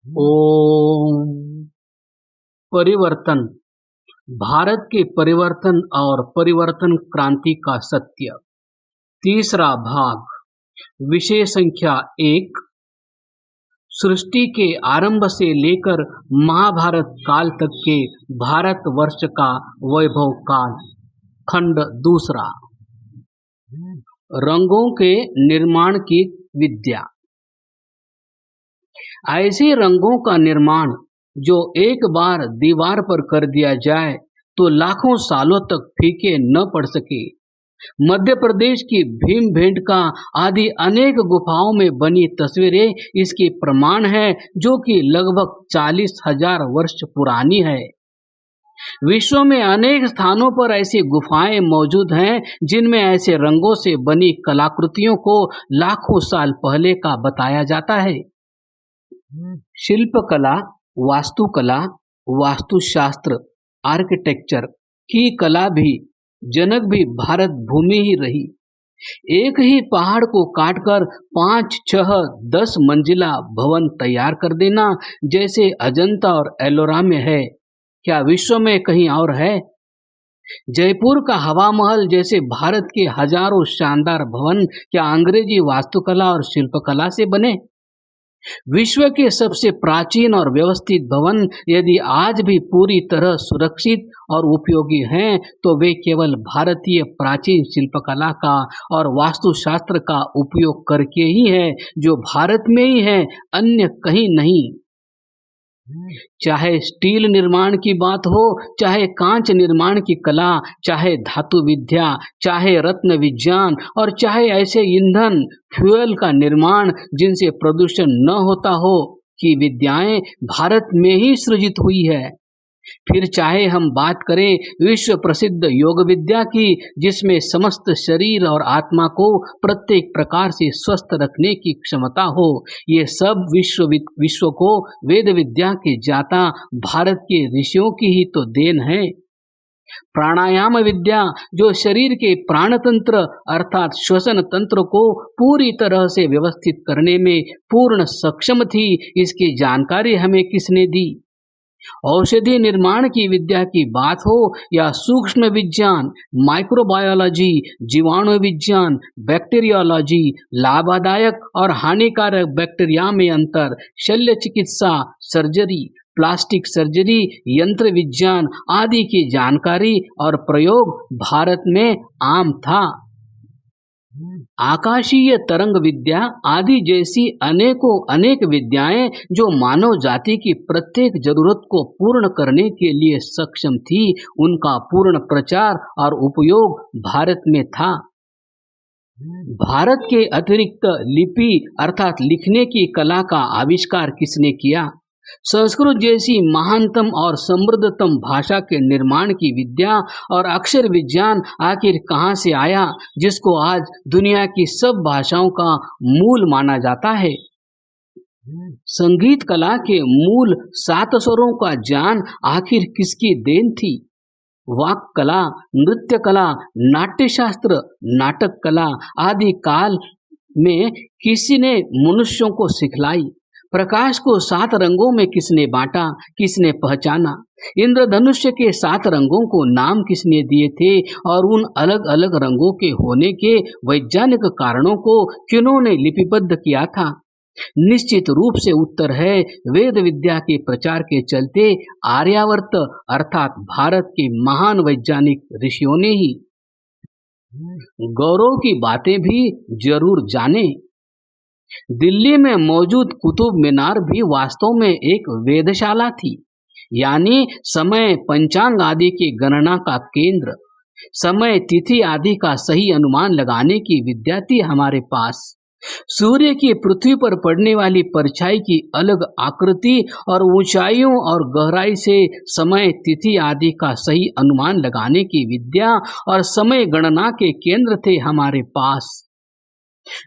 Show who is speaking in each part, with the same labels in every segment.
Speaker 1: ओम। परिवर्तन, भारत के परिवर्तन और परिवर्तन क्रांति का सत्य। तीसरा भाग, विषय संख्या 1, सृष्टि के आरंभ से लेकर महाभारत काल तक के भारतवर्ष का वैभव काल। खंड दूसरा, रंगों के निर्माण की विद्या। ऐसे रंगों का निर्माण जो एक बार दीवार पर कर दिया जाए तो लाखों सालों तक फीके न पड़ सके। मध्य प्रदेश की भीमबेटका आदि अनेक गुफाओं में बनी तस्वीरें इसके प्रमाण है, जो कि लगभग 40,000 वर्ष पुरानी है। विश्व में अनेक स्थानों पर ऐसी गुफाएं मौजूद हैं जिनमें ऐसे रंगों से बनी कलाकृतियों को लाखों साल पहले का बताया जाता है। शिल्पकला, वास्तुकला, वास्तुशास्त्र, आर्किटेक्चर की कला भी जनक भी भारत भूमि ही रही। एक ही पहाड़ को काटकर 5, 6, 10 मंजिला भवन तैयार कर देना जैसे अजंता और एलोरा में है, क्या विश्व में कहीं और है? जयपुर का हवा महल जैसे भारत के हजारों शानदार भवन क्या अंग्रेजी वास्तुकला और शिल्पकला से बने? विश्व के सबसे प्राचीन और व्यवस्थित भवन यदि आज भी पूरी तरह सुरक्षित और उपयोगी हैं, तो वे केवल भारतीय प्राचीन शिल्पकला का और वास्तुशास्त्र का उपयोग करके ही है, जो भारत में ही है, अन्य कहीं नहीं। चाहे स्टील निर्माण की बात हो, चाहे कांच निर्माण की कला, चाहे धातु विद्या, चाहे रत्न विज्ञान और चाहे ऐसे ईंधन फ्यूल का निर्माण जिनसे प्रदूषण न होता हो कि विद्याएं भारत में ही सृजित हुई है। फिर चाहे हम बात करें विश्व प्रसिद्ध योग विद्या की, जिसमें समस्त शरीर और आत्मा को प्रत्येक प्रकार से स्वस्थ रखने की क्षमता हो, ये सब विश्व को वेद विद्या के जाता भारत के ऋषियों की ही तो देन है। प्राणायाम विद्या जो शरीर के प्राण तंत्र अर्थात श्वसन तंत्र को पूरी तरह से व्यवस्थित करने में पूर्ण सक्षम थी, इसकी जानकारी हमें किसने दी? औषधि निर्माण की विद्या की बात हो या सूक्ष्म विज्ञान, माइक्रोबायोलॉजी, जीवाणु विज्ञान, बैक्टीरियोलॉजी, लाभदायक और हानिकारक बैक्टीरिया में अंतर, शल्य चिकित्सा, सर्जरी, प्लास्टिक सर्जरी, यंत्र विज्ञान आदि की जानकारी और प्रयोग भारत में आम था। आकाशीय तरंग विद्या आदि जैसी अनेक विद्याएं जो मानव जाति की प्रत्येक जरूरत को पूर्ण करने के लिए सक्षम थी, उनका पूर्ण प्रचार और उपयोग भारत में था। भारत के अतिरिक्त लिपि अर्थात लिखने की कला का आविष्कार किसने किया? संस्कृत जैसी महानतम और समृद्धतम भाषा के निर्माण की विद्या और अक्षर विज्ञान आखिर कहाँ से आया, जिसको आज दुनिया की सब भाषाओं का मूल माना जाता है? संगीत कला के मूल 7 स्वरों का ज्ञान आखिर किसकी देन थी? वाक कला, नृत्य कला, नाट्यशास्त्र, नाटक कला आदि काल में किसी ने मनुष्यों को सिखलाई? प्रकाश को 7 रंगों में किसने बांटा, किसने पहचाना? इंद्रधनुष्य के 7 रंगों को नाम किसने दिए थे और उन अलग अलग रंगों के होने के वैज्ञानिक कारणों को किन्होंने लिपिबद्ध किया था? निश्चित रूप से उत्तर है वेद विद्या के प्रचार के चलते आर्यावर्त अर्थात भारत के महान वैज्ञानिक ऋषियों ने ही। गौरव की बातें भी जरूर जाने। दिल्ली में मौजूद कुतुब मीनार भी वास्तव में एक वेधशाला थी, यानी समय, पंचांग आदि की गणना का केंद्र। समय, तिथि आदि का सही अनुमान लगाने की विद्या थी हमारे पास। सूर्य की पृथ्वी पर पड़ने वाली परछाई की अलग आकृति और ऊंचाइयों और गहराई से समय, तिथि आदि का सही अनुमान लगाने की विद्या और समय गणना के केंद्र थे हमारे पास।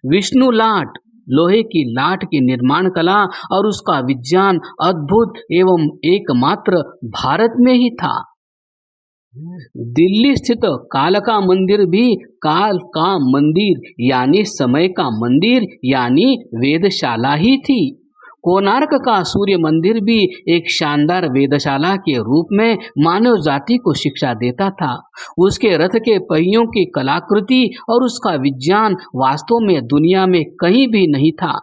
Speaker 1: विष्णु लाट, लोहे की लाट की निर्माण कला और उसका विज्ञान अद्भुत एवं एकमात्र भारत में ही था। दिल्ली स्थित कालका मंदिर भी काल का मंदिर यानी समय का मंदिर यानी वेधशाला ही थी। कोणार्क का सूर्य मंदिर भी एक शानदार वेधशाला के रूप में मानव जाति को शिक्षा देता था। उसके रथ के पहियों की कलाकृति और उसका विज्ञान वास्तव में दुनिया में कहीं भी नहीं था।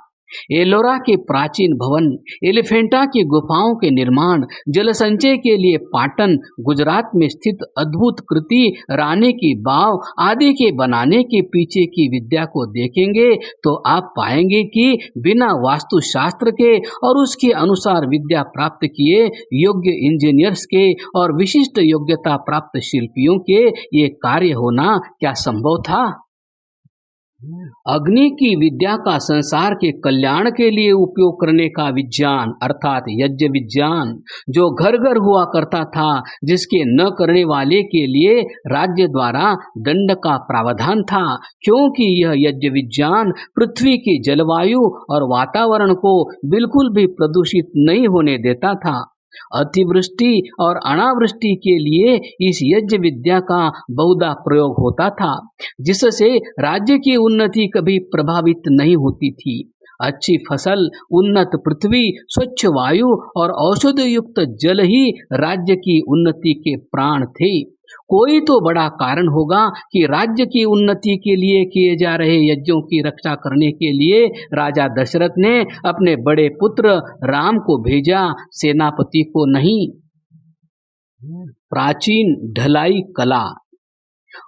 Speaker 1: एलोरा के प्राचीन भवन, एलिफेंटा की गुफाओं के निर्माण, जल संचय के लिए पाटन, गुजरात में स्थित अद्भुत कृति रानी की बाव आदि के बनाने के पीछे की विद्या को देखेंगे तो आप पाएंगे कि बिना वास्तुशास्त्र के और उसके अनुसार विद्या प्राप्त किए योग्य इंजीनियर्स के और विशिष्ट योग्यता प्राप्त शिल्पियों के ये कार्य होना क्या संभव था। अग्नि की विद्या का संसार के कल्याण के लिए उपयोग करने का विज्ञान अर्थात यज्ञ विज्ञान जो घर घर हुआ करता था, जिसके न करने वाले के लिए राज्य द्वारा दंड का प्रावधान था, क्योंकि यह यज्ञ विज्ञान पृथ्वी की जलवायु और वातावरण को बिल्कुल भी प्रदूषित नहीं होने देता था। अतिवृष्टि और अनावृष्टि के लिए इस यज्ञ विद्या का बहुधा प्रयोग होता था, जिससे राज्य की उन्नति कभी प्रभावित नहीं होती थी। अच्छी फसल, उन्नत पृथ्वी, स्वच्छ वायु और औषध युक्त जल ही राज्य की उन्नति के प्राण थे। कोई तो बड़ा कारण होगा कि राज्य की उन्नति के लिए किए जा रहे यज्ञों की रक्षा करने के लिए राजा दशरथ ने अपने बड़े पुत्र राम को भेजा, सेनापति को नहीं। प्राचीन ढलाई कला।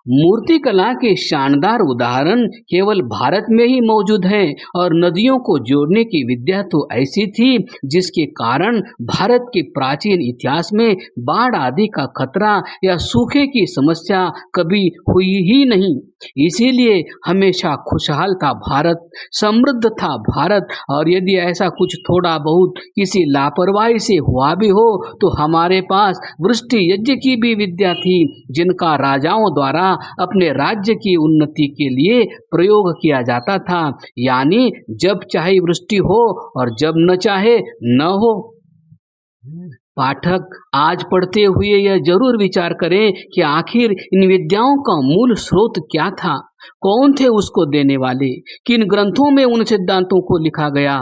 Speaker 1: मूर्ति कला के शानदार उदाहरण केवल भारत में ही मौजूद हैं और नदियों को जोड़ने की विद्या तो ऐसी थी जिसके कारण भारत के प्राचीन इतिहास में बाढ़ आदि का खतरा या सूखे की समस्या कभी हुई ही नहीं। इसीलिए हमेशा खुशहाल था भारत, समृद्ध था भारत। और यदि ऐसा कुछ थोड़ा बहुत किसी लापरवाही से हुआ भी हो तो हमारे पास वृष्टि यज्ञ की भी विद्या थी, जिनका राजाओं द्वारा अपने राज्य की उन्नति के लिए प्रयोग किया जाता था। यानी जब चाहे वृष्टि हो और जब न चाहे न हो। पाठक आज पढ़ते हुए यह जरूर विचार करें कि आखिर इन विद्याओं का मूल स्रोत क्या था, कौन थे उसको देने वाले, किन ग्रंथों में उन सिद्धांतों को लिखा गया।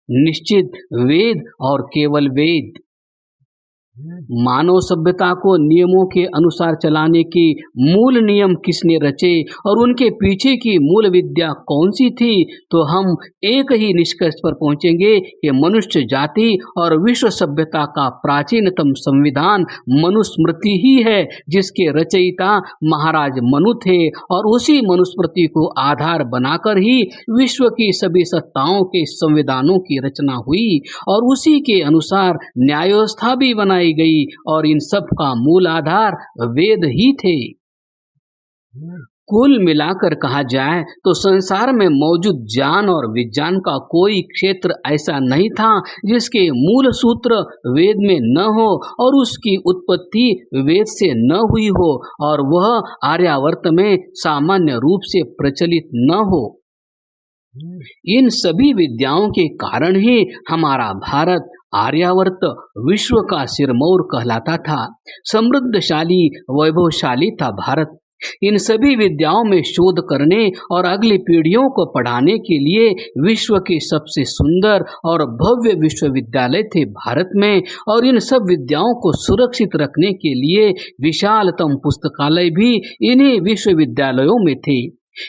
Speaker 1: निश्चित वेद और केवल वेद। मानव सभ्यता को नियमों के अनुसार चलाने के मूल नियम किसने रचे और उनके पीछे की मूल विद्या कौन सी थी, तो हम एक ही निष्कर्ष पर पहुंचेंगे कि मनुष्य जाति और विश्व सभ्यता का प्राचीनतम संविधान मनुस्मृति ही है, जिसके रचयिता महाराज मनु थे और उसी मनुस्मृति को आधार बनाकर ही विश्व की सभी सत्ताओं के संविधानों की रचना हुई और उसी के अनुसार न्याय व्यवस्था भी बनाई गई और इन सब का मूल आधार वेद ही थे। कुल मिलाकर कहा जाए तो संसार में मौजूद ज्ञान और विज्ञान का कोई क्षेत्र ऐसा नहीं था जिसके मूल सूत्र वेद में न हो और उसकी उत्पत्ति वेद से न हुई हो और वह आर्यावर्त में सामान्य रूप से प्रचलित न हो। इन सभी विद्याओं के कारण ही हमारा भारत आर्यावर्त विश्व का सिरमौर कहलाता था। समृद्धशाली वैभवशाली था भारत। इन सभी विद्याओं में शोध करने और अगली पीढ़ियों को पढ़ाने के लिए विश्व के सबसे सुंदर और भव्य विश्वविद्यालय थे भारत में, और इन सब विद्याओं को सुरक्षित रखने के लिए विशालतम पुस्तकालय भी इन्हीं विश्वविद्यालयों में थे।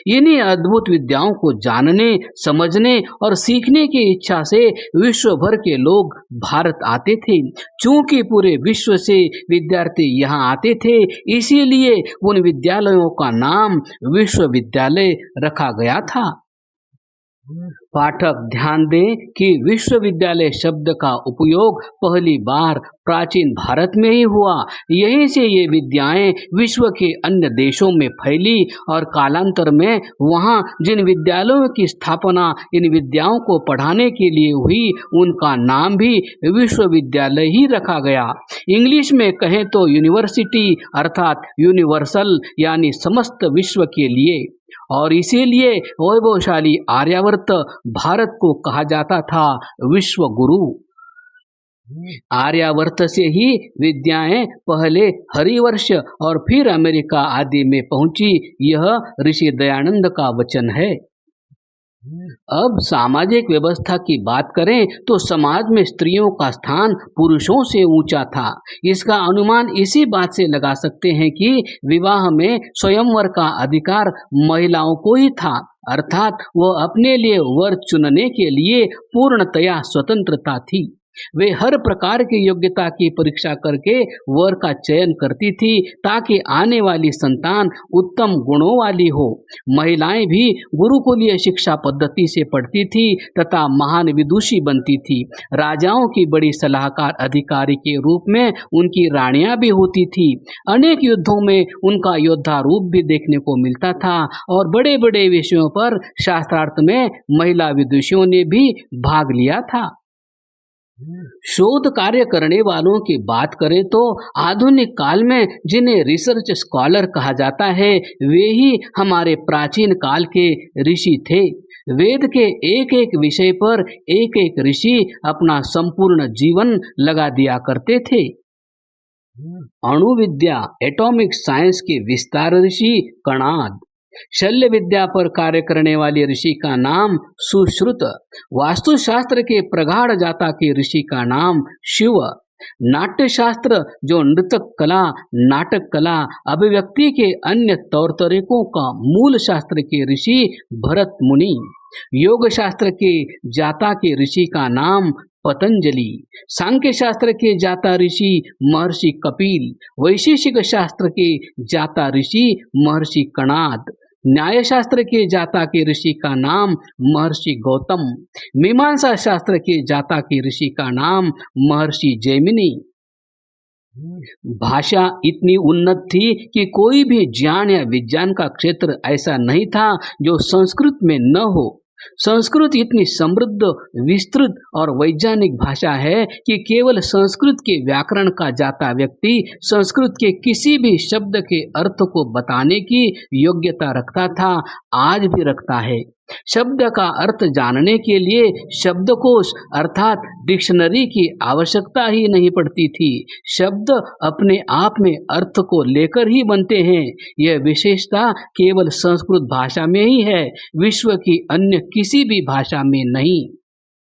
Speaker 1: इन्हीं अद्भुत विद्याओं को जानने, समझने और सीखने की इच्छा से विश्व भर के लोग भारत आते थे। चूंकि पूरे विश्व से विद्यार्थी यहाँ आते थे, इसीलिए उन विद्यालयों का नाम विश्वविद्यालय रखा गया था। पाठक ध्यान दें कि विश्वविद्यालय शब्द का उपयोग पहली बार प्राचीन भारत में ही हुआ। यहीं से ये विद्याएं विश्व के अन्य देशों में फैली और कालांतर में वहाँ जिन विद्यालयों की स्थापना इन विद्याओं को पढ़ाने के लिए हुई, उनका नाम भी विश्वविद्यालय ही रखा गया। इंग्लिश में कहें तो यूनिवर्सिटी अर्थात यूनिवर्सल यानी समस्त विश्व के लिए। और इसीलिए वैभवशाली आर्यावर्त भारत को कहा जाता था विश्व गुरु। आर्यावर्त से ही विद्याएं पहले हरिवर्ष और फिर अमेरिका आदि में पहुंची, यह ऋषि दयानंद का वचन है। अब सामाजिक व्यवस्था की बात करें तो समाज में स्त्रियों का स्थान पुरुषों से ऊंचा था। इसका अनुमान इसी बात से लगा सकते हैं कि विवाह में स्वयंवर का अधिकार महिलाओं को ही था, अर्थात वह अपने लिए वर चुनने के लिए पूर्णतया स्वतंत्रता थी। वे हर प्रकार की योग्यता की परीक्षा करके वर का चयन करती थी ताकि आने वाली संतान उत्तम गुणों वाली हो। महिलाएं भी गुरुकुलीय शिक्षा पद्धति से पढ़ती थी तथा महान विदुषी बनती थी। राजाओं की बड़ी सलाहकार अधिकारी के रूप में उनकी रानियां भी होती थी। अनेक युद्धों में उनका योद्धा रूप भी देखने को मिलता था और बड़े बड़े विषयों पर शास्त्रार्थ में महिला विदुषियों ने भी भाग लिया था। शोध कार्य करने वालों की बात करें तो आधुनिक काल में जिन्हें रिसर्च स्कॉलर कहा जाता है वे ही हमारे प्राचीन काल के ऋषि थे। वेद के एक एक विषय पर एक एक ऋषि अपना संपूर्ण जीवन लगा दिया करते थे। अणु विद्या एटॉमिक साइंस के विस्तार ऋषि कणाद, शल्य विद्या पर कार्य करने वाले ऋषि का नाम सुश्रुत, वास्तुशास्त्र के प्रगाढ़ जाता के ऋषि का नाम शिव, नाट्य शास्त्र जो नृत्य कला, नाटक कला, अभिव्यक्ति के अन्य तौर तरीकों का मूल शास्त्र के ऋषि भरत मुनि, योग शास्त्र के जाता के ऋषि का नाम पतंजलि, सांख्य शास्त्र के जाता ऋषि महर्षि कपिल, वैशेषिक शास्त्र के जाता ऋषि महर्षि कणाद, न्याय शास्त्र के जाता के ऋषि का नाम महर्षि गौतम, मीमांसा शास्त्र के जाता के ऋषि का नाम महर्षि जैमिनी। भाषा इतनी उन्नत थी कि कोई भी ज्ञान या विज्ञान का क्षेत्र ऐसा नहीं था जो संस्कृत में न हो। संस्कृत इतनी समृद्ध, विस्तृत और वैज्ञानिक भाषा है कि केवल संस्कृत के व्याकरण का जाता व्यक्ति संस्कृत के किसी भी शब्द के अर्थ को बताने की योग्यता रखता था, आज भी रखता है। शब्द का अर्थ जानने के लिए शब्दकोश अर्थात डिक्शनरी की आवश्यकता ही नहीं पड़ती थी। शब्द अपने आप में अर्थ को लेकर ही बनते हैं। यह विशेषता केवल संस्कृत भाषा में ही है, विश्व की अन्य किसी भी भाषा में नहीं।